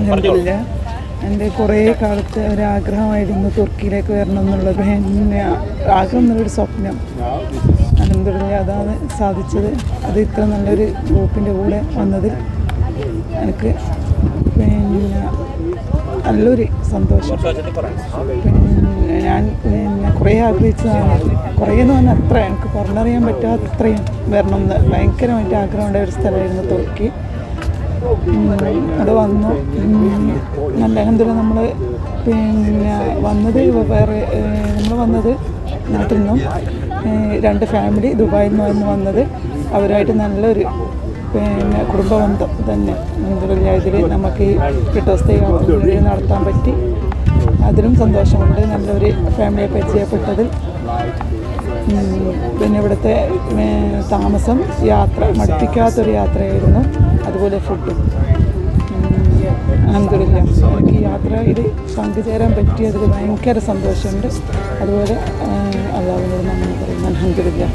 അൽഹംദുലില്ലാ. എൻ്റെ കുറേ കാലത്തെ ഒരാഗ്രഹമായിരുന്നു തുർക്കിയിലേക്ക് വരണം എന്നുള്ളത്. പിന്നെ ആഗ്രഹം എന്നുള്ളൊരു സ്വപ്നം. അൽഹംദുലില്ലാ അതാണ് സാധിച്ചത്. അത് ഇത്ര നല്ലൊരു ഗ്രൂപ്പിൻ്റെ കൂടെ വന്നതിൽ എനിക്ക് പിന്നെ നല്ലൊരു സന്തോഷം. പിന്നെ ഞാൻ കുറേ ആഗ്രഹിച്ചതാണ്. കുറേ എന്ന് പറഞ്ഞാൽ അത്ര എനിക്ക് പറഞ്ഞറിയാൻ പറ്റാത്ത അത്രയും വരണം എന്ന് ഭയങ്കരമായിട്ട് ആഗ്രഹമുള്ള ഒരു സ്ഥലമായിരുന്നു തുർക്കി. അവിടെ വന്നു. നല്ല അൽഹംദുലില്ലാ നമ്മൾ പിന്നെ വന്നത് വേറെ നമ്മൾ വന്നത് നാട്ടിൽ നിന്നും 2 ഫാമിലി ദുബായിൽ നിന്നായിരുന്നു വന്നത്. അവരുമായിട്ട് നല്ലൊരു പിന്നെ കുടുംബബന്ധം തന്നെ അൽഹംദുലില്ലാ. ഇതിൽ നമുക്ക് ഈ 8 ദിവസത്തെ യാത്ര നടത്താൻ പറ്റി. അതിലും സന്തോഷമുണ്ട്. നല്ലൊരു ഫാമിലിയെ പരിചയപ്പെട്ടതിൽ. പിന്നെ ഇവിടുത്തെ താമസം, യാത്ര മടുപ്പിക്കാത്തൊരു യാത്രയായിരുന്നു. അതുപോലെ ഫുഡും അൽഹംദുലില്ലാ. എനിക്ക് ഈ യാത്രയിൽ പങ്കുചേരാൻ പറ്റിയതിൽ ഭയങ്കര സന്തോഷമുണ്ട്. അതുപോലെ അല്ലാഹുവിനോട് നന്ദി പറയുന്നു. അൽഹംദുലില്ലാ.